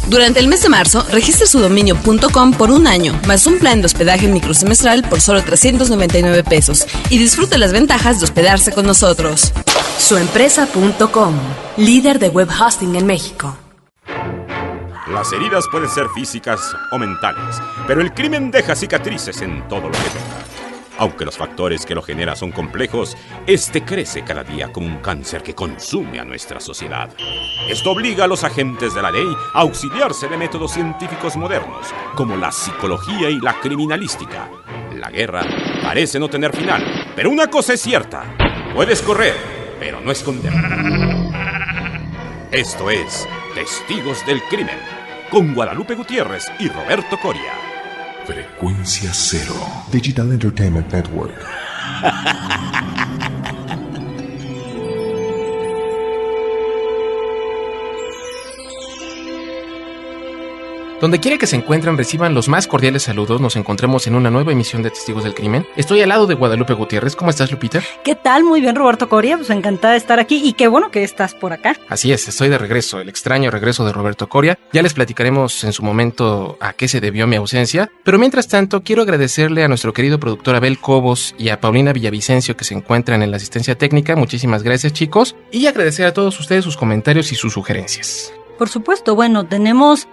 Durante el mes de marzo, registre su dominio .com por un año, más un plan de hospedaje microsemestral por solo 399 pesos y disfrute las ventajas de hospedarse con nosotros. Suempresa.com, líder de web hosting en México. Las heridas pueden ser físicas o mentales, pero el crimen deja cicatrices en todo lo que toca. Aunque los factores que lo generan son complejos, este crece cada día como un cáncer que consume a nuestra sociedad. Esto obliga a los agentes de la ley a auxiliarse de métodos científicos modernos, como la psicología y la criminalística. La guerra parece no tener final, pero una cosa es cierta: puedes correr, pero no esconder. Esto es Testigos del Crimen, con Guadalupe Gutiérrez y Roberto Coria. Frecuencia Cero. Digital Entertainment Network. Donde quiera que se encuentren, reciban los más cordiales saludos. Nos encontramos en una nueva emisión de Testigos del Crimen. Estoy al lado de Guadalupe Gutiérrez. ¿Cómo estás, Lupita? ¿Qué tal? Muy bien, Roberto Coria. Pues encantada de estar aquí y qué bueno que estás por acá. Así es, estoy de regreso, el extraño regreso de Roberto Coria. Ya les platicaremos en su momento a qué se debió mi ausencia. Pero mientras tanto, quiero agradecerle a nuestro querido productor Abel Cobos y a Paulina Villavicencio que se encuentran en la asistencia técnica. Muchísimas gracias, chicos. Y agradecer a todos ustedes sus comentarios y sus sugerencias. Por supuesto, bueno,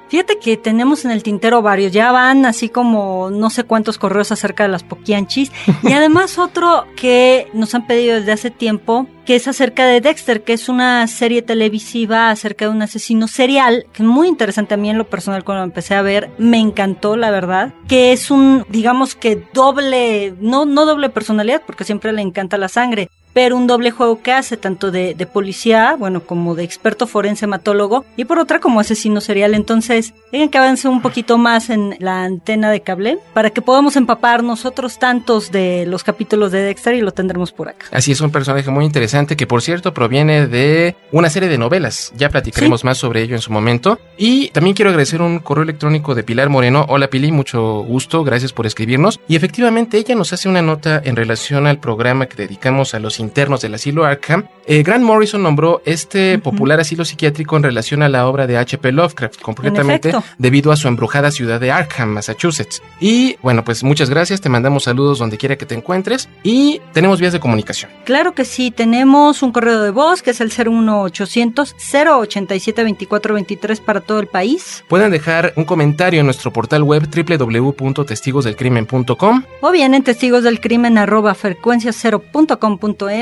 fíjate que tenemos en el tintero varios, ya van así como no sé cuántos correos acerca de las poquianchis, y además otro que nos han pedido desde hace tiempo, que es acerca de Dexter, que es una serie televisiva acerca de un asesino serial, que es muy interesante. A mí en lo personal cuando lo empecé a ver, me encantó, la verdad, que es un, digamos que doble, no doble personalidad, porque siempre le encanta la sangre, pero un doble juego que hace, tanto de policía, bueno, como de experto forense hematólogo, y por otra como asesino serial. Entonces, digan que avance un poquito más en la antena de cable, para que podamos empapar nosotros tantos de los capítulos de Dexter, y lo tendremos por acá. Así es, un personaje muy interesante que, por cierto, proviene de una serie de novelas. Ya platicaremos más sobre ello en su momento. Y también quiero agradecer un correo electrónico de Pilar Moreno. Hola, Pili, mucho gusto, gracias por escribirnos. Y efectivamente, ella nos hace una nota en relación al programa que dedicamos a los internos del asilo Arkham. Grant Morrison nombró este popular asilo psiquiátrico en relación a la obra de H.P. Lovecraft, completamente debido a su embrujada ciudad de Arkham, Massachusetts. Y bueno, pues muchas gracias, te mandamos saludos donde quiera que te encuentres y tenemos vías de comunicación. Claro que sí, tenemos un correo de voz que es el 01800-087-2423 para todo el país. Pueden dejar un comentario en nuestro portal web www.testigosdelcrimen.com o bien en testigosdelcrimen@frecuenciacero.com.mx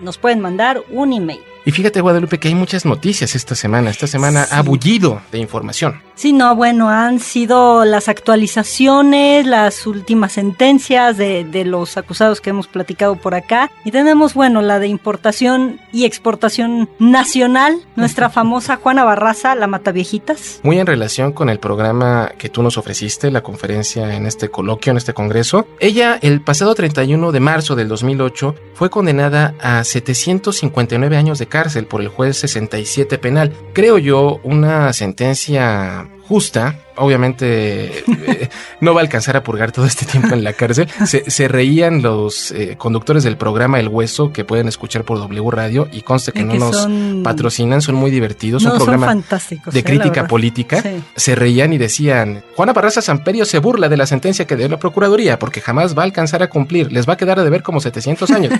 nos pueden mandar un email. Y fíjate, Guadalupe, que hay muchas noticias esta semana. Esta semana ha bullido de información. Sí, no, bueno, han sido las actualizaciones, las últimas sentencias de los acusados que hemos platicado por acá. Y tenemos, bueno, la de importación y exportación nacional, nuestra famosa Juana Barraza, la Mataviejitas. Muy en relación con el programa que tú nos ofreciste, la conferencia en este coloquio, en este congreso. Ella, el pasado 31 de marzo del 2008, fue condenada a 759 años de cárcel por el juez 67 penal. Creo yo, una sentencia justa. Obviamente no va a alcanzar a purgar todo este tiempo en la cárcel. Se reían los conductores del programa El Hueso, que pueden escuchar por W Radio, y conste que no nos patrocinan, son muy divertidos. No, un programa son fantásticos, de crítica política. Sí. Se reían y decían: Juana Barraza Samperio se burla de la sentencia que dio la Procuraduría porque jamás va a alcanzar a cumplir, les va a quedar a deber como 700 años.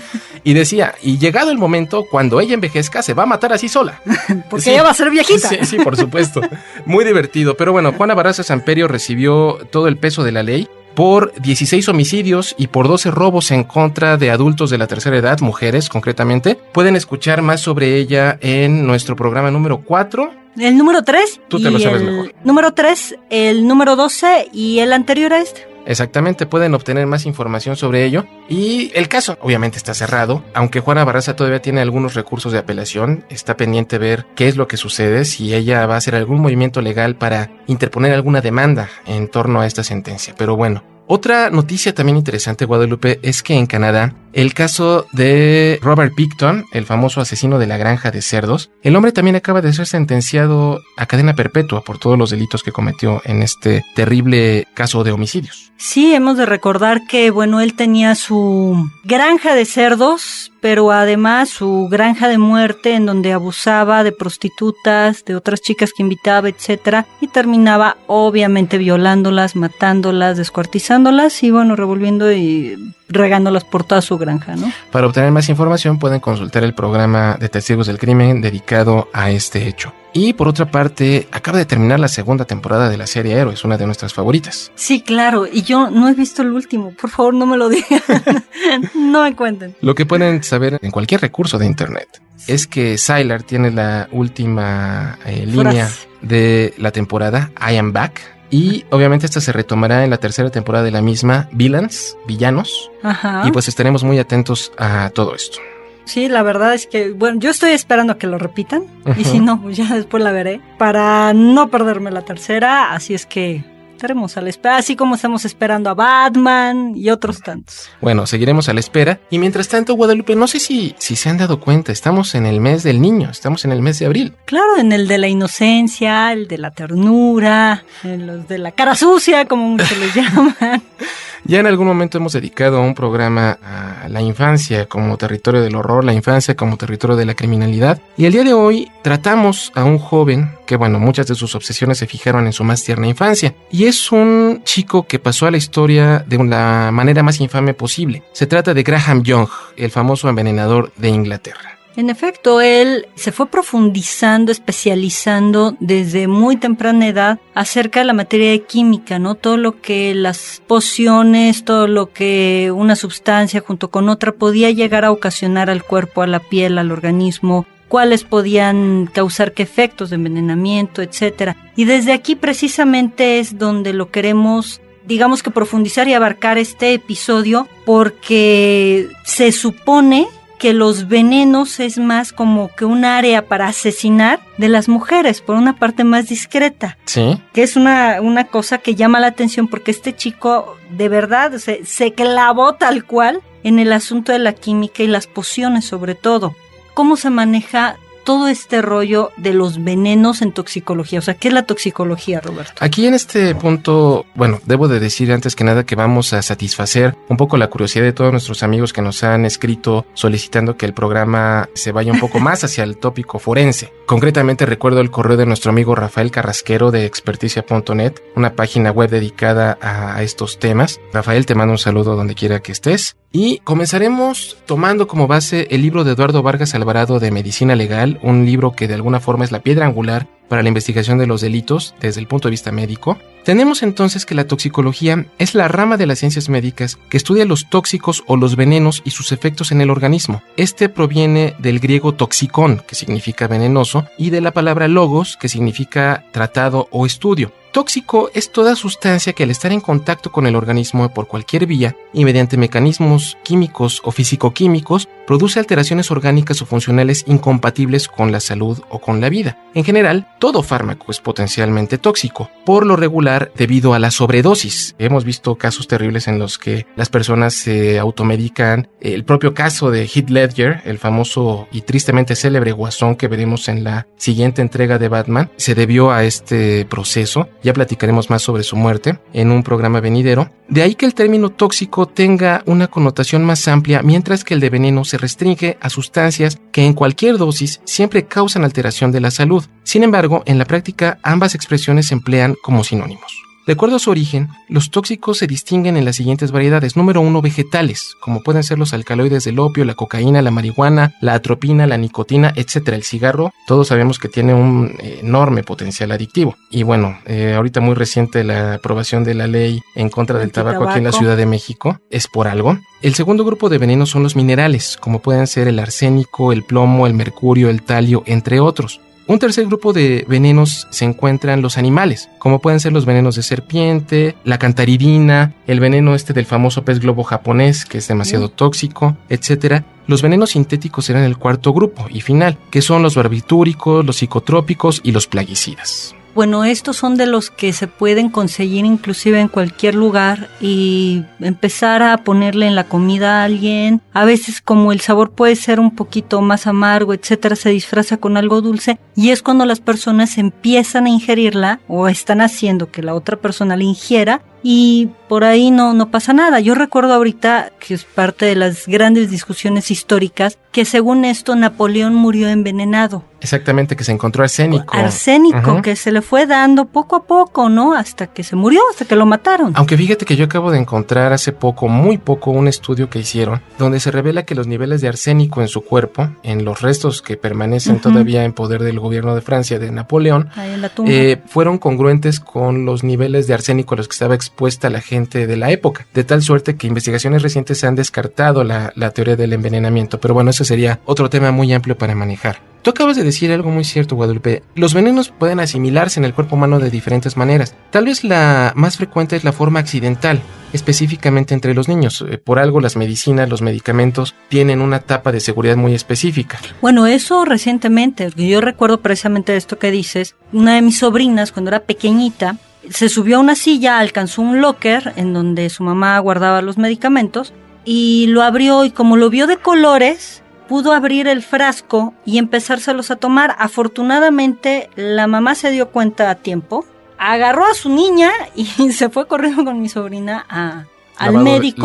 Y decía, y llegado el momento, cuando ella envejezca, se va a matar así sola. Porque ella va a ser viejita. Sí, por supuesto. Muy divertido. Pero bueno, Juana Barraza Samperio recibió todo el peso de la ley por 16 homicidios y por 12 robos en contra de adultos de la tercera edad, mujeres concretamente. Pueden escuchar más sobre ella en nuestro programa número 4. El número 3. Tú te lo sabes mejor. Número 3, el número 12 y el anterior a este. Exactamente, pueden obtener más información sobre ello. Y el caso obviamente está cerrado, aunque Juana Barraza todavía tiene algunos recursos de apelación. Está pendiente ver qué es lo que sucede, si ella va a hacer algún movimiento legal para interponer alguna demanda en torno a esta sentencia. Pero bueno, otra noticia también interesante, Guadalupe, es que en Canadá el caso de Robert Picton, el famoso asesino de la granja de cerdos. El hombre también acaba de ser sentenciado a cadena perpetua por todos los delitos que cometió en este terrible caso de homicidios. Sí, hemos de recordar que, bueno, él tenía su granja de cerdos, pero además su granja de muerte en donde abusaba de prostitutas, de otras chicas que invitaba, etcétera, y terminaba obviamente violándolas, matándolas, descuartizándolas y, bueno, revolviendo y regándolas por toda su granja, ¿no? Para obtener más información pueden consultar el programa de Testigos del Crimen dedicado a este hecho. Y por otra parte, acaba de terminar la segunda temporada de la serie Héroes, una de nuestras favoritas. Sí, claro, y yo no he visto el último, por favor no me lo digan, no me cuenten. Lo que pueden saber en cualquier recurso de internet es que Sylar tiene la última línea de la temporada, I Am Back. Y obviamente esta se retomará en la tercera temporada de la misma, Villanos. Ajá. Y pues estaremos muy atentos a todo esto. Sí, la verdad es que, bueno, yo estoy esperando a que lo repitan. Y si no, pues ya después la veré. Para no perderme la tercera, así es que estaremos a la espera, así como estamos esperando a Batman y otros tantos. Bueno, seguiremos a la espera. Y mientras tanto, Guadalupe, no sé si se han dado cuenta, estamos en el mes del niño, estamos en el mes de abril. Claro, en el de la inocencia, el de la ternura, en los de la cara sucia, como muchos les llaman. Ya en algún momento hemos dedicado un programa a la infancia como territorio del horror, la infancia como territorio de la criminalidad. Y el día de hoy tratamos a un joven que, bueno, muchas de sus obsesiones se fijaron en su más tierna infancia. Y es un chico que pasó a la historia de la manera más infame posible. Se trata de Graham Young, el famoso envenenador de Inglaterra. En efecto, él se fue profundizando, especializando desde muy temprana edad acerca de la materia de química, ¿no? Todo lo que las pociones, todo lo que una sustancia junto con otra podía llegar a ocasionar al cuerpo, a la piel, al organismo, cuáles podían causar qué efectos de envenenamiento, etcétera. Y desde aquí precisamente es donde lo queremos, digamos que profundizar y abarcar este episodio, porque se supone que los venenos es más como que un área para asesinar de las mujeres, por una parte más discreta. Sí. Que es una cosa que llama la atención porque este chico de verdad se clavó tal cual en el asunto de la química y las pociones sobre todo. ¿Cómo se maneja todo este rollo de los venenos en toxicología? O sea, ¿qué es la toxicología, Roberto? Aquí en este punto, bueno, debo de decir antes que nada que vamos a satisfacer un poco la curiosidad de todos nuestros amigos que nos han escrito solicitando que el programa se vaya un poco más hacia el tópico forense. Concretamente recuerdo el correo de nuestro amigo Rafael Carrasquero de experticia.net, una página web dedicada a estos temas. Rafael, te mando un saludo donde quiera que estés. Y comenzaremos tomando como base el libro de Eduardo Vargas Alvarado de Medicina Legal, un libro que de alguna forma es la piedra angular para la investigación de los delitos desde el punto de vista médico. Tenemos entonces que la toxicología es la rama de las ciencias médicas que estudia los tóxicos o los venenos y sus efectos en el organismo. Este proviene del griego toxikon, que significa venenoso, y de la palabra logos, que significa tratado o estudio. Tóxico es toda sustancia que al estar en contacto con el organismo por cualquier vía y mediante mecanismos químicos o físico-químicos produce alteraciones orgánicas o funcionales incompatibles con la salud o con la vida. En general, todo fármaco es potencialmente tóxico, por lo regular debido a la sobredosis. Hemos visto casos terribles en los que las personas se automedican. El propio caso de Heath Ledger, el famoso y tristemente célebre guasón que veremos en la siguiente entrega de Batman, se debió a este proceso. Ya platicaremos más sobre su muerte en un programa venidero. De ahí que el término tóxico tenga una connotación más amplia, mientras que el de veneno se restringe a sustancias que en cualquier dosis siempre causan alteración de la salud. Sin embargo, en la práctica ambas expresiones se emplean como sinónimos. De acuerdo a su origen, los tóxicos se distinguen en las siguientes variedades. Número 1, vegetales, como pueden ser los alcaloides del opio, la cocaína, la marihuana, la atropina, la nicotina, etc. El cigarro, todos sabemos que tiene un enorme potencial adictivo. Y bueno, ahorita muy reciente la aprobación de la ley en contra del tabaco aquí en la Ciudad de México, es por algo. El segundo grupo de venenos son los minerales, como pueden ser el arsénico, el plomo, el mercurio, el talio, entre otros. Un tercer grupo de venenos se encuentran los animales, como pueden ser los venenos de serpiente, la cantaridina, el veneno del famoso pez globo japonés, que es demasiado tóxico, etc. Los venenos sintéticos serán el cuarto grupo y final, que son los barbitúricos, los psicotrópicos y los plaguicidas. Bueno, estos son de los que se pueden conseguir inclusive en cualquier lugar y empezar a ponerle en la comida a alguien. A veces, como el sabor puede ser un poquito más amargo, etcétera, se disfraza con algo dulce y es cuando las personas empiezan a ingerirla o están haciendo que la otra persona la ingiera y por ahí no pasa nada. Yo recuerdo ahorita, que es parte de las grandes discusiones históricas, que según esto Napoleón murió envenenado. Exactamente, que se encontró arsénico. Arsénico, que se le fue dando poco a poco, ¿no? Hasta que se murió, hasta que lo mataron. Aunque fíjate que yo acabo de encontrar hace poco, muy poco, un estudio que hicieron, donde se revela que los niveles de arsénico en su cuerpo, en los restos que permanecen todavía en poder del gobierno de Francia, de Napoleón, ahí en la tumba, fueron congruentes con los niveles de arsénico a los que estaba expuesta la gente de la época, de tal suerte que investigaciones recientes han descartado la teoría del envenenamiento, pero bueno, ese sería otro tema muy amplio para manejar. Tú acabas de decir algo muy cierto, Guadalupe. Los venenos pueden asimilarse en el cuerpo humano de diferentes maneras. Tal vez la más frecuente es la forma accidental, específicamente entre los niños. Por algo las medicinas, los medicamentos tienen una etapa de seguridad muy específica. Bueno, eso recientemente, yo recuerdo precisamente esto que dices. Una de mis sobrinas, cuando era pequeñita, se subió a una silla, alcanzó un locker en donde su mamá guardaba los medicamentos y lo abrió y como lo vio de colores, pudo abrir el frasco y empezárselos a tomar. Afortunadamente, la mamá se dio cuenta a tiempo, agarró a su niña y se fue corriendo con mi sobrina al médico,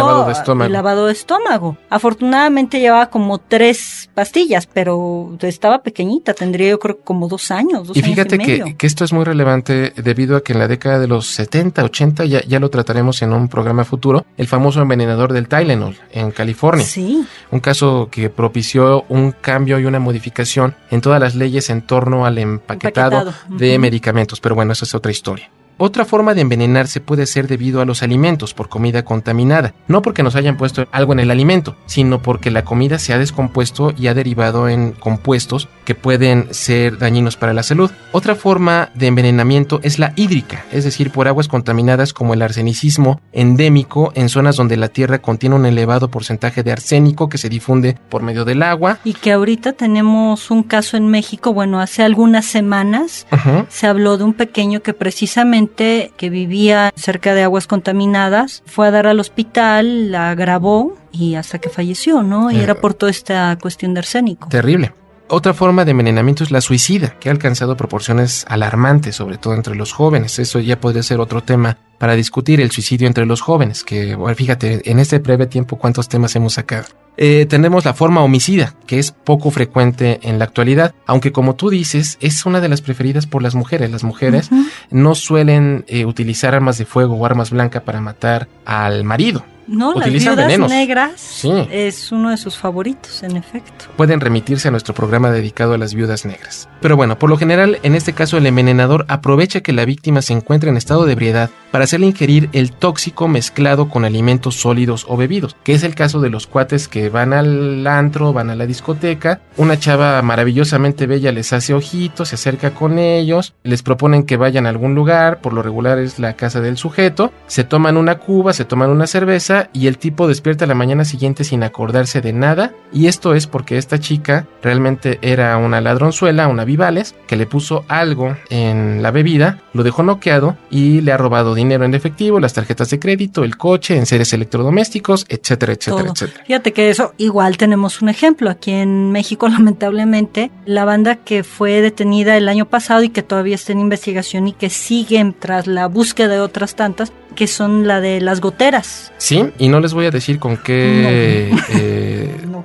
lavado de estómago. Afortunadamente llevaba como 3 pastillas, pero estaba pequeñita, tendría yo creo como 2 años. Y fíjate que esto es muy relevante debido a que en la década de los 70, 80, ya lo trataremos en un programa futuro, el famoso envenenador del Tylenol en California. Sí. Un caso que propició un cambio y una modificación en todas las leyes en torno al empaquetado. De medicamentos, pero bueno, esa es otra historia. Otra forma de envenenarse puede ser debido a los alimentos, por comida contaminada. No porque nos hayan puesto algo en el alimento, sino porque la comida se ha descompuesto y ha derivado en compuestos que pueden ser dañinos para la salud. Otra forma de envenenamiento es la hídrica, es decir, por aguas contaminadas como el arsenicismo endémico en zonas donde la tierra contiene un elevado porcentaje de arsénico que se difunde por medio del agua. Y que ahorita tenemos un caso en México, bueno, hace algunas semanas se habló de un pequeño que precisamente que vivía cerca de aguas contaminadas, fue a dar al hospital, la grabó y hasta que falleció, ¿no? Y era por toda esta cuestión de arsénico. Terrible. Otra forma de envenenamiento es la suicida, que ha alcanzado proporciones alarmantes, sobre todo entre los jóvenes. Eso ya podría ser otro tema para discutir, el suicidio entre los jóvenes, que bueno, fíjate, en este breve tiempo cuántos temas hemos sacado. Tenemos la forma homicida, que es poco frecuente en la actualidad, aunque como tú dices, es una de las preferidas por las mujeres. Las mujeres no suelen utilizar armas de fuego o armas blancas para matar al marido. No, utilizan las viudas venenos. negras Sí. Es uno de sus favoritos, en efecto. Pueden remitirse a nuestro programa dedicado a las viudas negras. Pero bueno, por lo general, en este caso el envenenador aprovecha que la víctima se encuentra en estado de ebriedad para hacerle ingerir el tóxico mezclado con alimentos sólidos o bebidos, que es el caso de los cuates que van al antro, van a la discoteca, una chava maravillosamente bella les hace ojitos, se acerca con ellos, les proponen que vayan a algún lugar, por lo regular es la casa del sujeto, se toman una cuba, se toman una cerveza y el tipo despierta la mañana siguiente sin acordarse de nada, y esto es porque esta chica realmente era una ladronzuela, una Vivales, que le puso algo en la bebida, lo dejó noqueado y le ha robado dinero en efectivo, las tarjetas de crédito, el coche, enseres electrodomésticos, etcétera, etcétera, todo. etcétera. Fíjate que eso, igual tenemos un ejemplo aquí en México, lamentablemente, la banda que fue detenida el año pasado y que todavía está en investigación y que siguen tras la búsqueda de otras tantas, que son la de las goteras. Sí, y no les voy a decir con qué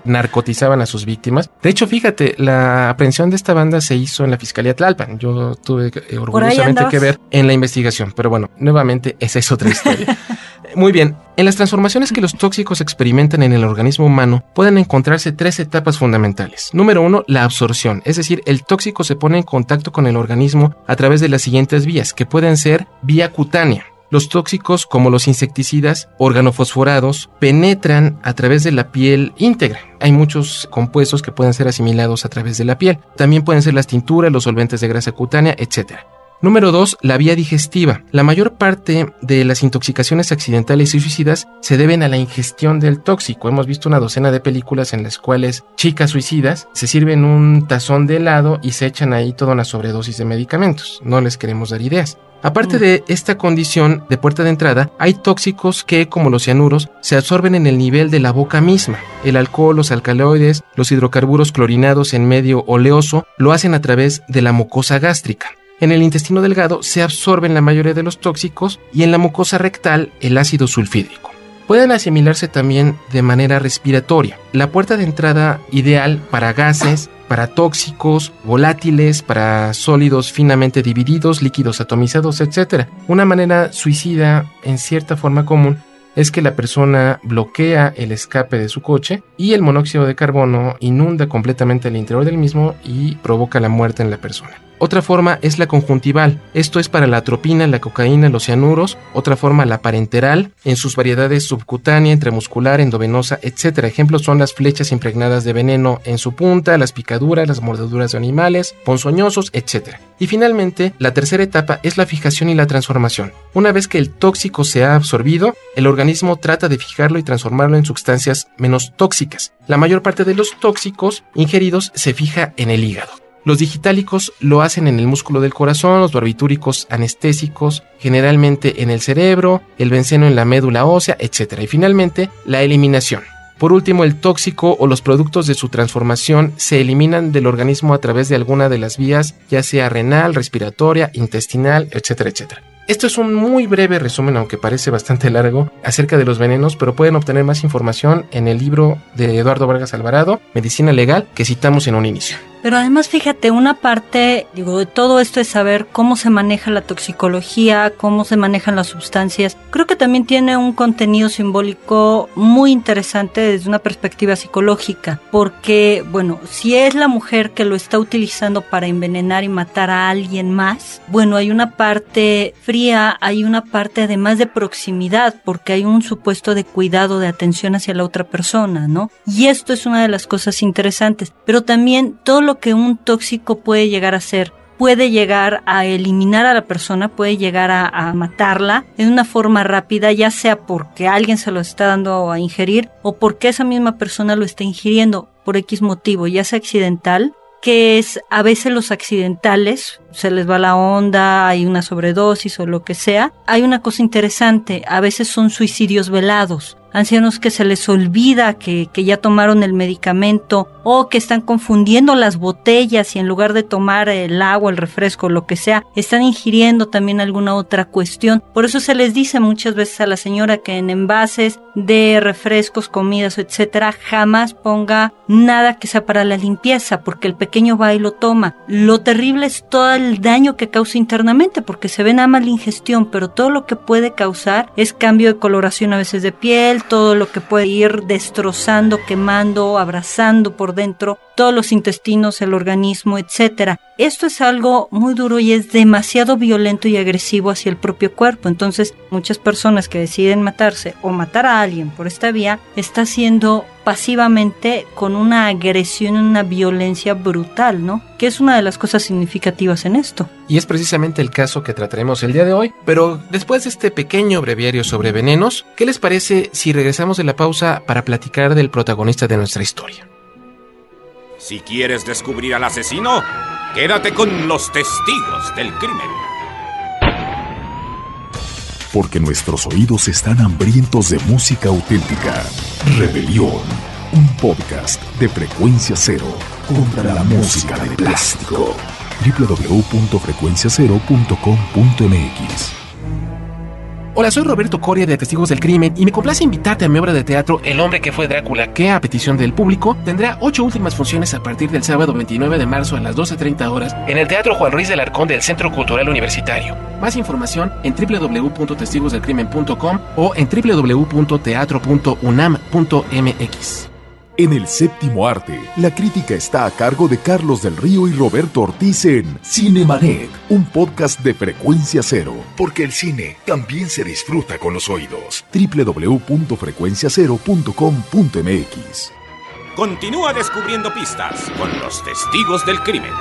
narcotizaban a sus víctimas. De hecho, fíjate, la aprehensión de esta banda se hizo en la Fiscalía Tlalpan. Yo tuve orgullosamente que ver en la investigación, pero bueno, nuevamente esa es otra historia. Muy bien, en las transformaciones que los tóxicos experimentan en el organismo humano pueden encontrarse 3 etapas fundamentales. Número 1, la absorción, es decir, el tóxico se pone en contacto con el organismo a través de las siguientes vías, que pueden ser vía cutánea. Los tóxicos, como los insecticidas, organofosforados, penetran a través de la piel íntegra. Hay muchos compuestos que pueden ser asimilados a través de la piel. También pueden ser las tinturas, los solventes de grasa cutánea, etc. Número 2, la vía digestiva. La mayor parte de las intoxicaciones accidentales y suicidas se deben a la ingestión del tóxico. Hemos visto una docena de películas en las cuales chicas suicidas se sirven un tazón de helado y se echan ahí toda una sobredosis de medicamentos. No les queremos dar ideas. Aparte de esta condición de puerta de entrada, hay tóxicos que, como los cianuros, se absorben en el nivel de la boca misma. El alcohol, los alcaloides, los hidrocarburos clorinados en medio oleoso lo hacen a través de la mucosa gástrica. En el intestino delgado se absorben la mayoría de los tóxicos y en la mucosa rectal el ácido sulfídrico. Pueden asimilarse también de manera respiratoria. La puerta de entrada ideal para gases, para tóxicos, volátiles, para sólidos finamente divididos, líquidos atomizados, etc. Una manera suicida en cierta forma común es que la persona bloquea el escape de su coche y el monóxido de carbono inunda completamente el interior del mismo y provoca la muerte en la persona. Otra forma es la conjuntival, esto es para la atropina, la cocaína, los cianuros. Otra forma, la parenteral, en sus variedades subcutánea, intramuscular, endovenosa, etc. Ejemplos son las flechas impregnadas de veneno en su punta, las picaduras, las mordeduras de animales, ponzoñosos, etc. Y finalmente, la tercera etapa es la fijación y la transformación. Una vez que el tóxico se ha absorbido, el organismo trata de fijarlo y transformarlo en sustancias menos tóxicas. La mayor parte de los tóxicos ingeridos se fija en el hígado. Los digitálicos lo hacen en el músculo del corazón, los barbitúricos anestésicos generalmente en el cerebro, el benceno en la médula ósea, etc. Y finalmente, la eliminación. Por último, el tóxico o los productos de su transformación se eliminan del organismo a través de alguna de las vías, ya sea renal, respiratoria, intestinal, etc., etc. Esto es un muy breve resumen, aunque parece bastante largo, acerca de los venenos, pero pueden obtener más información en el libro de Eduardo Vargas Alvarado, Medicina Legal, que citamos en un inicio. Pero además, fíjate, una parte, de todo esto es saber cómo se maneja la toxicología, cómo se manejan las sustancias. Creo que también tiene un contenido simbólico muy interesante desde una perspectiva psicológica, porque, bueno, si es la mujer que lo está utilizando para envenenar y matar a alguien más, bueno, hay una parte fría, hay una parte además de proximidad, porque hay un supuesto de cuidado, de atención hacia la otra persona, ¿no? Y esto es una de las cosas interesantes, pero también todo lo que un tóxico puede llegar a hacer, puede llegar a eliminar a la persona, puede llegar a matarla de una forma rápida, ya sea porque alguien se lo está dando a ingerir o porque esa misma persona lo está ingiriendo por X motivo, ya sea accidental, que es a veces los accidentales, se les va la onda, hay una sobredosis o lo que sea. Hay una cosa interesante, a veces son suicidios velados. Ancianos que se les olvida que ya tomaron el medicamento o que están confundiendo las botellas y en lugar de tomar el agua, el refresco, lo que sea, están ingiriendo también alguna otra cuestión. Por eso se les dice muchas veces a la señora que en envases de refrescos, comidas, etcétera, jamás ponga nada que sea para la limpieza, porque el pequeño va y lo toma. Lo terrible es todo el daño que causa internamente, porque se ve nada más la ingestión, pero todo lo que puede causar es cambio de coloración a veces de piel, todo lo que puede ir destrozando, quemando, abrazando por dentro, todos los intestinos, el organismo, etcétera. Esto es algo muy duro y es demasiado violento y agresivo hacia el propio cuerpo. Entonces, muchas personas que deciden matarse o matar a alguien por esta vía, está haciendo pasivamente con una agresión, una violencia brutal, ¿no? Que es una de las cosas significativas en esto. Y es precisamente el caso que trataremos el día de hoy, pero después de este pequeño breviario sobre venenos, ¿qué les parece si regresamos de la pausa para platicar del protagonista de nuestra historia? Si quieres descubrir al asesino, quédate con los testigos del crimen. Porque nuestros oídos están hambrientos de música auténtica. Rebelión, un podcast de Frecuencia Cero contra la música de plástico. www.frecuenciacero.com.mx. Hola, soy Roberto Coria de Testigos del Crimen y me complace invitarte a mi obra de teatro El hombre que fue Drácula, que a petición del público tendrá 8 últimas funciones a partir del sábado 29 de marzo a las 12:30 horas en el Teatro Juan Ruiz del Alarcón del Centro Cultural Universitario. Más información en www.testigosdelcrimen.com o en www.teatro.unam.mx. En el séptimo arte, la crítica está a cargo de Carlos del Río y Roberto Ortiz en Cinemanet, un podcast de Frecuencia Cero, porque el cine también se disfruta con los oídos. www.frecuenciacero.com.mx. Continúa descubriendo pistas con los testigos del crimen.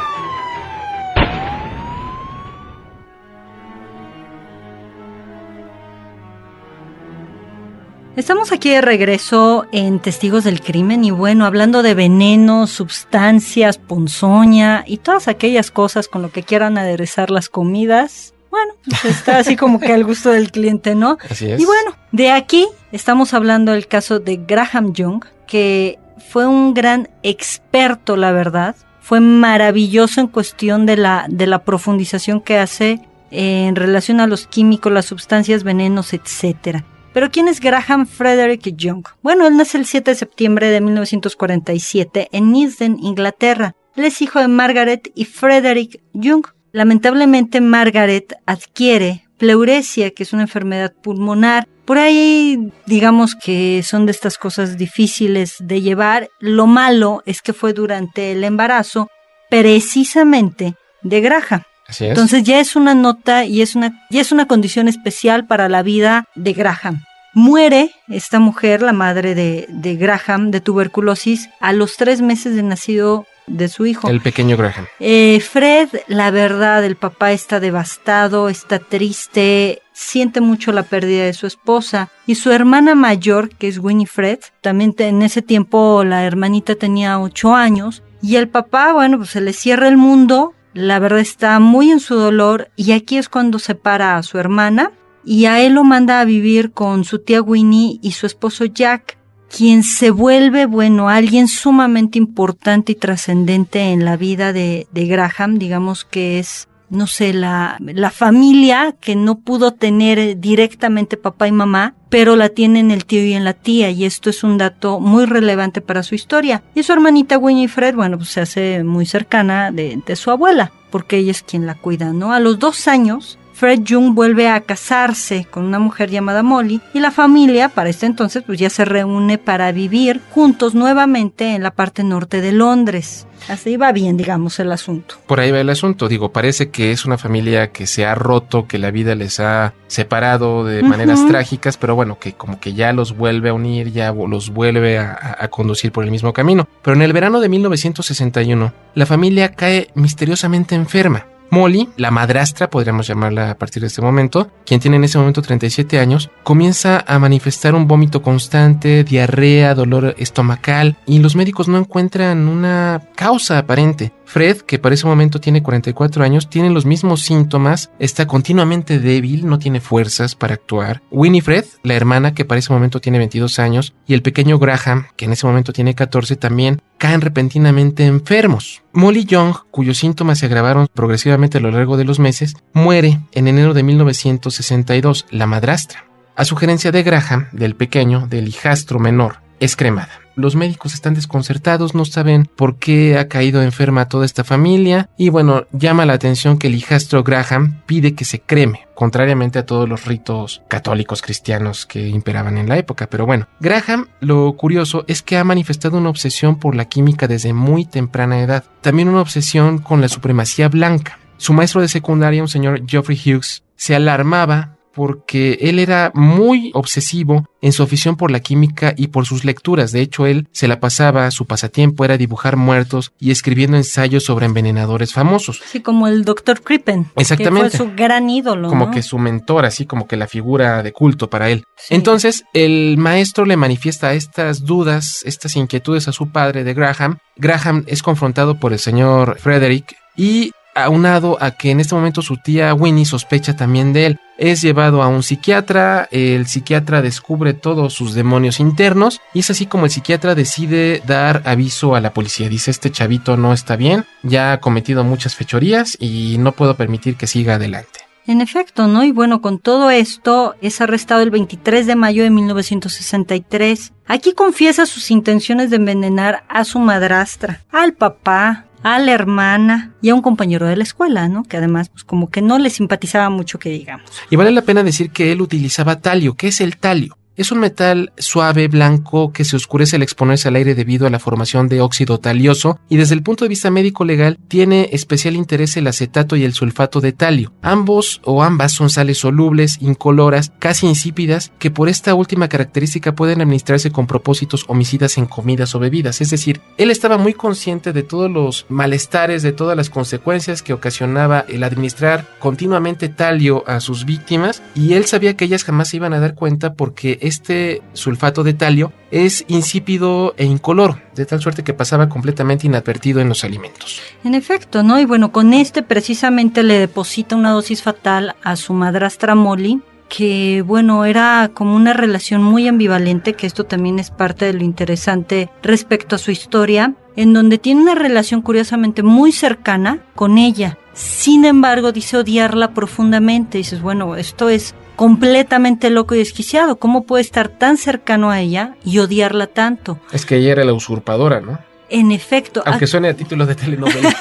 Estamos aquí de regreso en Testigos del Crimen y bueno, hablando de venenos, sustancias, ponzoña y todas aquellas cosas con lo que quieran aderezar las comidas. Bueno, pues está así como que al gusto del cliente, ¿no? Así es. Y bueno, de aquí estamos hablando del caso de Graham Young, que fue un gran experto, la verdad. Fue maravilloso en cuestión de la profundización que hace en relación a los químicos, las sustancias, venenos, etcétera. Pero ¿quién es Graham Frederick Young? Bueno, él nace el 7 de septiembre de 1947 en Neasden, Inglaterra. Él es hijo de Margaret y Frederick Young. Lamentablemente, Margaret adquiere pleuresia, que es una enfermedad pulmonar. Por ahí, digamos que son de estas cosas difíciles de llevar. Lo malo es que fue durante el embarazo, precisamente, de Graham. Así es. Entonces ya es una nota y es una condición especial para la vida de Graham. Muere esta mujer, la madre de Graham, de tuberculosis, a los 3 meses de nacido de su hijo. El pequeño Graham. Fred, la verdad, el papá está devastado, está triste, siente mucho la pérdida de su esposa. Y su hermana mayor, que es Winifred, también en ese tiempo la hermanita tenía 8 años. Y el papá, bueno, pues se le cierra el mundo. La verdad está muy en su dolor y aquí es cuando separa a su hermana y a él lo manda a vivir con su tía Winnie y su esposo Jack, quien se vuelve, bueno, alguien sumamente importante y trascendente en la vida de Graham. Digamos que es, no sé, la familia que no pudo tener directamente papá y mamá, pero la tienen el tío y en la tía, y esto es un dato muy relevante para su historia. Y su hermanita Winifred, bueno, pues se hace muy cercana de su abuela, porque ella es quien la cuida, ¿no? A los 2 años, Fred Young vuelve a casarse con una mujer llamada Molly, y la familia, para este entonces, pues ya se reúne para vivir juntos nuevamente en la parte norte de Londres. Así va bien, digamos, el asunto. Por ahí va el asunto. Digo, parece que es una familia que se ha roto, que la vida les ha separado de maneras trágicas, pero bueno, que como que ya los vuelve a unir, ya los vuelve a conducir por el mismo camino. Pero en el verano de 1961, la familia cae misteriosamente enferma. Molly, la madrastra, podríamos llamarla a partir de este momento, quien tiene en ese momento 37 años, comienza a manifestar un vómito constante, diarrea, dolor estomacal, y los médicos no encuentran una causa aparente. Fred, que para ese momento tiene 44 años, tiene los mismos síntomas, está continuamente débil, no tiene fuerzas para actuar. Winifred, la hermana, que para ese momento tiene 22 años, y el pequeño Graham, que en ese momento tiene 14, también caen repentinamente enfermos. Molly Young, cuyos síntomas se agravaron progresivamente a lo largo de los meses, muere en enero de 1962, la madrastra. A sugerencia de Graham, del pequeño, del hijastro menor, es cremada. Los médicos están desconcertados, no saben por qué ha caído enferma toda esta familia y bueno, llama la atención que el hijastro Graham pide que se creme, contrariamente a todos los ritos católicos cristianos que imperaban en la época. Pero bueno, Graham, lo curioso es que ha manifestado una obsesión por la química desde muy temprana edad, también una obsesión con la supremacía blanca. Su maestro de secundaria, un señor Geoffrey Hughes, se alarmaba porque él era muy obsesivo en su afición por la química y por sus lecturas. De hecho, él se la pasaba, su pasatiempo era dibujar muertos y escribiendo ensayos sobre envenenadores famosos. Sí, como el Dr. Crippen. Exactamente. Que fue su gran ídolo, como ¿no? que su mentor, así como que la figura de culto para él. Sí. Entonces, el maestro le manifiesta estas dudas, estas inquietudes a su padre de Graham. Graham es confrontado por el señor Frederick y aunado a que en este momento su tía Winnie sospecha también de él. Es llevado a un psiquiatra, el psiquiatra descubre todos sus demonios internos y es así como el psiquiatra decide dar aviso a la policía. Dice, este chavito no está bien, ya ha cometido muchas fechorías y no puedo permitir que siga adelante. En efecto, ¿no? Y bueno, con todo esto, es arrestado el 23 de mayo de 1963. Aquí confiesa sus intenciones de envenenar a su madrastra, al papá, a la hermana y a un compañero de la escuela, ¿no? Que además, pues como que no le simpatizaba mucho, que digamos. Y vale la pena decir que él utilizaba talio. ¿Qué es el talio? Es un metal suave, blanco, que se oscurece al exponerse al aire debido a la formación de óxido talioso y desde el punto de vista médico-legal tiene especial interés el acetato y el sulfato de talio. Ambos o ambas son sales solubles, incoloras, casi insípidas, que por esta última característica pueden administrarse con propósitos homicidas en comidas o bebidas. Es decir, él estaba muy consciente de todos los malestares, de todas las consecuencias que ocasionaba el administrar continuamente talio a sus víctimas y él sabía que ellas jamás se iban a dar cuenta porque este sulfato de talio es insípido e incoloro, de tal suerte que pasaba completamente inadvertido en los alimentos. En efecto, ¿no? Y bueno, con precisamente le deposita una dosis fatal a su madrastra Molly, que bueno, era como una relación muy ambivalente, que esto también es parte de lo interesante respecto a su historia, en donde tiene una relación curiosamente muy cercana con ella. Sin embargo, dice odiarla profundamente. Dices, bueno, esto es completamente loco y desquiciado. ¿Cómo puede estar tan cercano a ella y odiarla tanto? Es que ella era la usurpadora, ¿no? En efecto. Aunque suene a título de telenovela.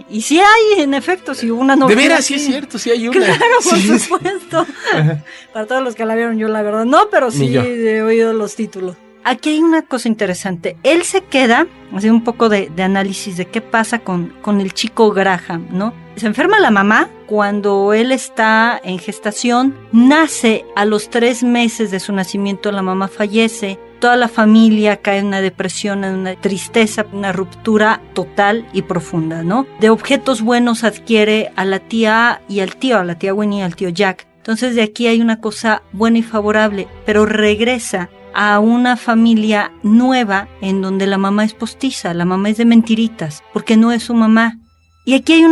Y sí hay, en efecto, sí hubo una novela. De veras, sí es cierto, sí hay una. Claro, por sí, supuesto. Para todos los que la vieron, yo la verdad no, pero sí he oído los títulos. Aquí hay una cosa interesante. Él se queda, hace un poco de análisis de qué pasa con el chico Graham, ¿no? Se enferma la mamá cuando él está en gestación, nace a los 3 meses de su nacimiento, la mamá fallece, toda la familia cae en una depresión, en una tristeza, una ruptura total y profunda, ¿no? De objetos buenos adquiere a la tía y al tío, a la tía Winnie y al tío Jack. Entonces de aquí hay una cosa buena y favorable, pero regresa a una familia nueva en donde la mamá es postiza, la mamá es de mentiritas, porque no es su mamá. Y aquí hay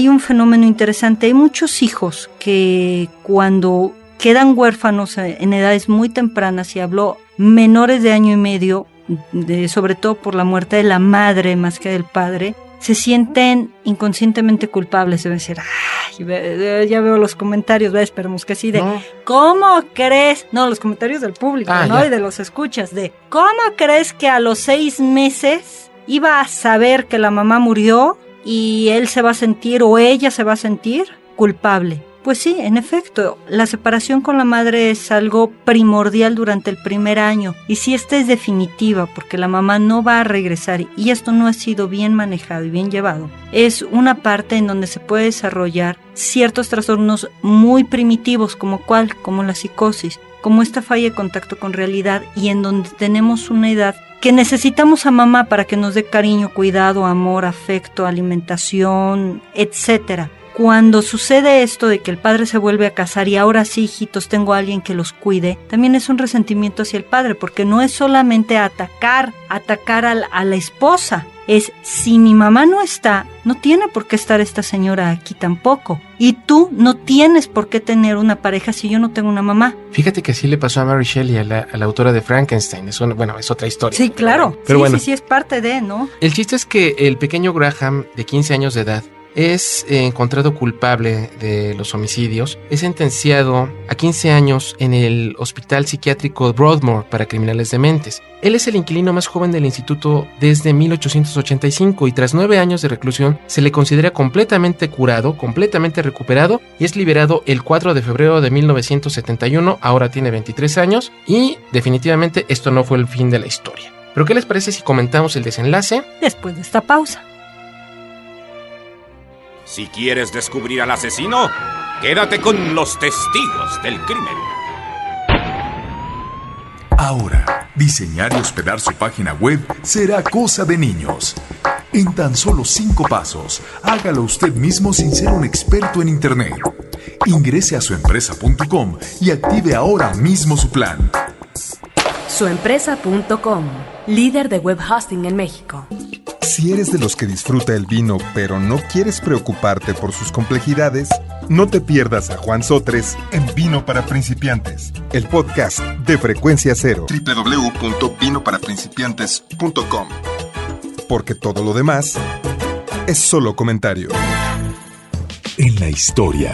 un fenómeno interesante. Hay muchos hijos que cuando quedan huérfanos en edades muy tempranas, y hablo menores de 1 año y medio, sobre todo por la muerte de la madre más que del padre, se sienten inconscientemente culpables. Deben decir, ay, ya veo los comentarios, esperemos que sí, de no. ¿Cómo crees? No, los comentarios del público, ¿no? Ya. Y de los escuchas, de ¿cómo crees que a los 6 meses iba a saber que la mamá murió y él se va a sentir o ella se va a sentir culpable? Pues sí, en efecto, la separación con la madre es algo primordial durante el primer año, y si esta es definitiva porque la mamá no va a regresar y esto no ha sido bien manejado y bien llevado, es una parte en donde se puede desarrollar ciertos trastornos muy primitivos, como la psicosis, como esta falla de contacto con realidad, y en donde tenemos una edad que necesitamos a mamá para que nos dé cariño, cuidado, amor, afecto, alimentación, etcétera. Cuando sucede esto de que el padre se vuelve a casar y ahora sí, hijitos, tengo a alguien que los cuide, también es un resentimiento hacia el padre, porque no es solamente atacar a la esposa, es si mi mamá no está, no tiene por qué estar esta señora aquí tampoco. Y tú no tienes por qué tener una pareja si yo no tengo una mamá. Fíjate que así le pasó a Mary Shelley, a la autora de Frankenstein. Es otra historia. Sí, claro. Pero bueno, sí, es parte de, ¿no? El chiste es que el pequeño Graham, de 15 años de edad, es encontrado culpable de los homicidios. Es sentenciado a 15 años en el hospital psiquiátrico Broadmoor para criminales dementes. Él es el inquilino más joven del instituto desde 1885 y tras 9 años de reclusión se le considera completamente curado, completamente recuperado, y es liberado el 4 de febrero de 1971. Ahora tiene 23 años y definitivamente esto no fue el fin de la historia. ¿Pero qué les parece si comentamos el desenlace? Después de esta pausa. Si quieres descubrir al asesino, quédate con los testigos del crimen. Ahora, diseñar y hospedar su página web será cosa de niños. En tan solo 5 pasos, hágalo usted mismo sin ser un experto en Internet. Ingrese a suempresa.com y active ahora mismo su plan. Suempresa.com, líder de web hosting en México. Si eres de los que disfruta el vino, pero no quieres preocuparte por sus complejidades, no te pierdas a Juan Sotres en Vino para Principiantes, el podcast de Frecuencia Cero. www.vinoparaprincipiantes.com. Porque todo lo demás es solo comentario. En la historia.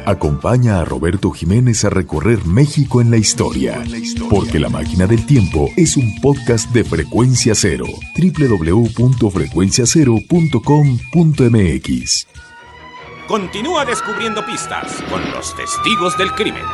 Acompaña a Roberto Jiménez a recorrer México en la historia, porque La Máquina del Tiempo es un podcast de Frecuencia Cero. www.frecuenciacero.com.mx. Continúa descubriendo pistas con los testigos del crimen.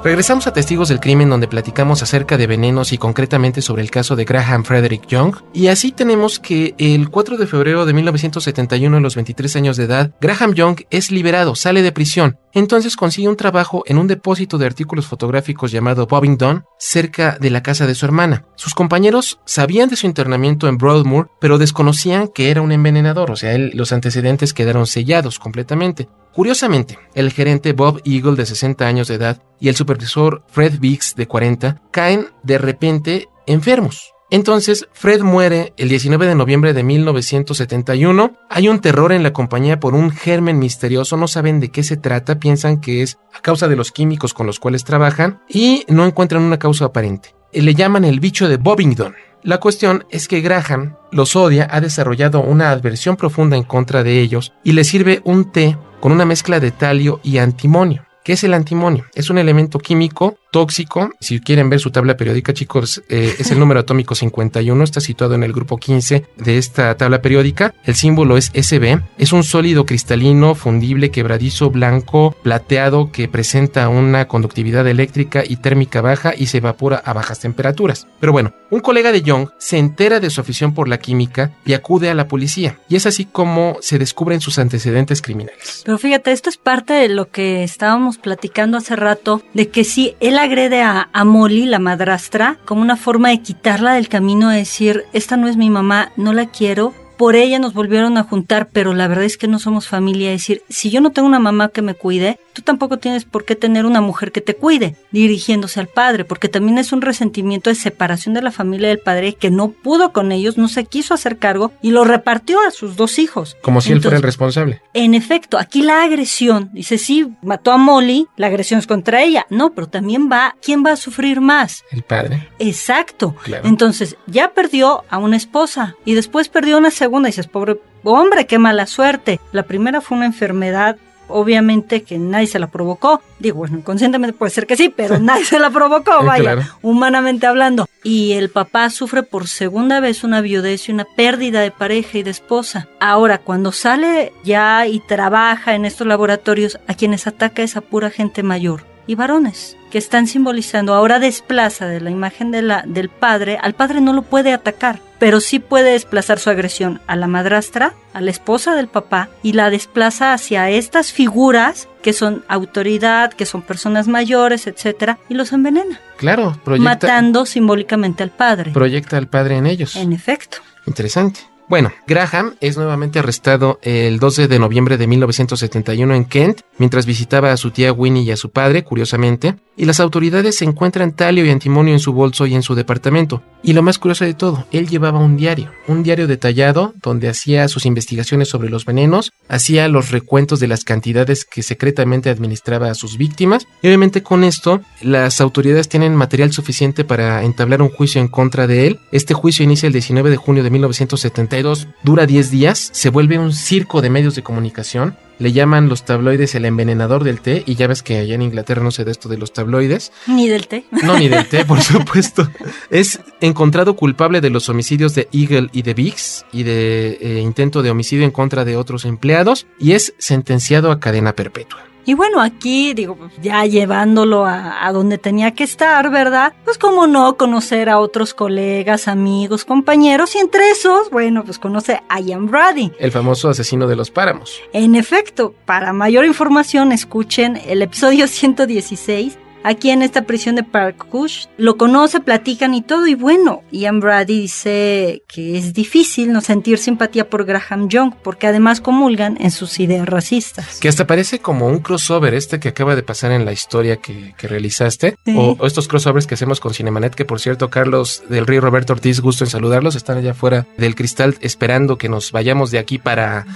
Regresamos a Testigos del Crimen, donde platicamos acerca de venenos y concretamente sobre el caso de Graham Frederick Young. Y así tenemos que el 4 de febrero de 1971, a los 23 años de edad, Graham Young es liberado, sale de prisión. Entonces consigue un trabajo en un depósito de artículos fotográficos llamado Bovingdon, cerca de la casa de su hermana. Sus compañeros sabían de su internamiento en Broadmoor, pero desconocían que era un envenenador, o sea, los antecedentes quedaron sellados completamente. Curiosamente, el gerente Bob Eagle, de 60 años de edad, y el supervisor Fred Biggs, de 40, caen de repente enfermos. Entonces, Fred muere el 19 de noviembre de 1971. Hay un terror en la compañía por un germen misterioso, no saben de qué se trata, piensan que es a causa de los químicos con los cuales trabajan y no encuentran una causa aparente. Le llaman el bicho de Bovingdon. La cuestión es que Graham los odia, ha desarrollado una adversión profunda en contra de ellos y les sirve un té con una mezcla de talio y antimonio. ¿Qué es el antimonio? Es un elemento químico tóxico. Si quieren ver su tabla periódica, chicos, es el número atómico 51, está situado en el grupo 15 de esta tabla periódica. El símbolo es Sb. Es un sólido cristalino, fundible, quebradizo, blanco, plateado, que presenta una conductividad eléctrica y térmica baja y se evapora a bajas temperaturas. Pero bueno, un colega de Young se entera de su afición por la química y acude a la policía. Y es así como se descubren sus antecedentes criminales. Pero fíjate, esto es parte de lo que estábamos platicando hace rato, de que sí, él agrede a Molly, la madrastra, como una forma de quitarla del camino, de decir, esta no es mi mamá, no la quiero. Por ella nos volvieron a juntar, pero la verdad es que no somos familia. Es decir, si yo no tengo una mamá que me cuide, tú tampoco tienes por qué tener una mujer que te cuide, dirigiéndose al padre, porque también es un resentimiento de separación de la familia del padre, que no pudo con ellos, no se quiso hacer cargo y lo repartió a sus 2 hijos. Como si él fuera el responsable. En efecto, aquí la agresión, dice, sí, mató a Molly, la agresión es contra ella. No, pero también ¿quién va a sufrir más? El padre. Exacto. Claro. Entonces, ya perdió a una esposa y después perdió una segunda. Y dices, pobre hombre, qué mala suerte. La primera fue una enfermedad, obviamente que nadie se la provocó. Digo, bueno, inconscientemente puede ser que sí, pero nadie se la provocó, vaya, claro, humanamente hablando. Y el papá sufre por segunda vez una viudez y una pérdida de pareja y de esposa. Ahora, cuando sale ya y trabaja en estos laboratorios, a quienes ataca es a pura gente mayor y varones, que están simbolizando. Ahora desplaza de la imagen del padre. Al padre no lo puede atacar, pero sí puede desplazar su agresión a la madrastra, a la esposa del papá, y la desplaza hacia estas figuras que son autoridad, que son personas mayores, etcétera, y los envenena. Claro, matando simbólicamente al padre. Proyecta al padre en ellos. En efecto. Interesante. Bueno, Graham es nuevamente arrestado el 12 de noviembre de 1971 en Kent, mientras visitaba a su tía Winnie y a su padre, curiosamente, y las autoridades encuentran talio y antimonio en su bolso y en su departamento. Y lo más curioso de todo, él llevaba un diario detallado donde hacía sus investigaciones sobre los venenos, hacía los recuentos de las cantidades que secretamente administraba a sus víctimas, y obviamente con esto las autoridades tienen material suficiente para entablar un juicio en contra de él. Este juicio inicia el 19 de junio de 1972, dura 10 días, se vuelve un circo de medios de comunicación. Le llaman los tabloides el envenenador del té, y ya ves que allá en Inglaterra no se da esto de los tabloides. Ni del té. No, ni del té, por supuesto. Es encontrado culpable de los homicidios de Eagle y de Biggs, y de intento de homicidio en contra de otros empleados, y es sentenciado a cadena perpetua. Y bueno, aquí, digo, ya llevándolo a donde tenía que estar, ¿verdad? Pues cómo no conocer a otros colegas, amigos, compañeros, y entre esos, bueno, pues conoce a Ian Brady. El famoso asesino de los páramos. En efecto, para mayor información, escuchen el episodio 116, aquí en esta prisión de Parkhush. Lo conoce, platican y todo, y bueno, Ian Brady dice que es difícil no sentir simpatía por Graham Young, porque además comulgan en sus ideas racistas. Que hasta parece como un crossover que acaba de pasar en la historia que realizaste, sí. o estos crossovers que hacemos con Cinemanet, que por cierto, Carlos del Río y Roberto Ortiz, gusto en saludarlos, están allá afuera del cristal esperando que nos vayamos de aquí para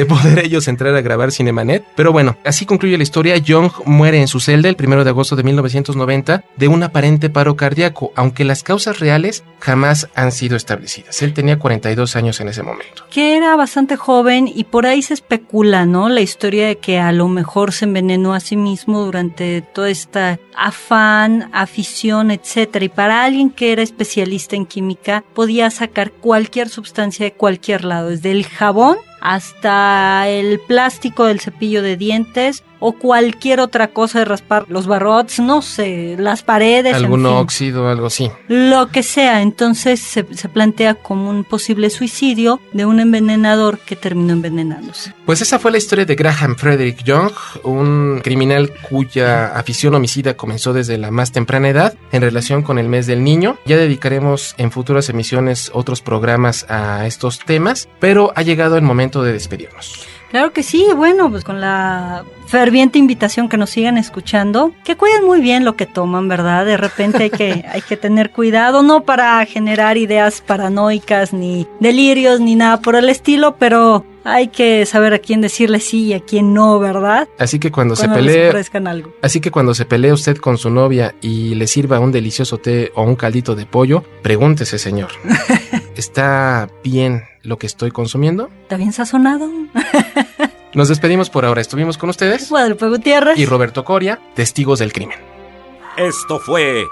poder ellos entrar a grabar Cinemanet. Pero bueno, así concluye la historia. Young muere en su celda el 1 de agosto de 1990 de un aparente paro cardíaco, aunque las causas reales jamás han sido establecidas. Él tenía 42 años en ese momento. Que era bastante joven, y por ahí se especula, ¿no? La historia de que a lo mejor se envenenó a sí mismo durante toda esta afán, afición, etcétera. Y para alguien que era especialista en química, podía sacar cualquier sustancia de cualquier lado, desde el jabón hasta el plástico del cepillo de dientes o cualquier otra cosa de raspar los barrotes, no sé, las paredes, Algún en fin, óxido, algo así. lo que sea. Entonces se plantea como un posible suicidio de un envenenador que terminó envenenándose. Pues esa fue la historia de Graham Frederick Young, un criminal cuya afición homicida comenzó desde la más temprana edad en relación con el mes del niño. Ya dedicaremos en futuras emisiones otros programas a estos temas, pero ha llegado el momento de despedirnos. Claro que sí, bueno, pues con la ferviente invitación que nos sigan escuchando, que cuiden muy bien lo que toman, ¿verdad? De repente hay que tener cuidado, no para generar ideas paranoicas, ni delirios, ni nada por el estilo, pero hay que saber a quién decirle sí y a quién no, ¿verdad? Así que cuando les ofrezcan algo. Así que cuando se pelee usted con su novia y le sirva un delicioso té o un caldito de pollo, pregúntese, señor, ¿está bien lo que estoy consumiendo? ¿Está bien sazonado? Nos despedimos por ahora. Estuvimos con ustedes Guadalupe Gutiérrez y Roberto Coria, testigos del crimen. Esto fue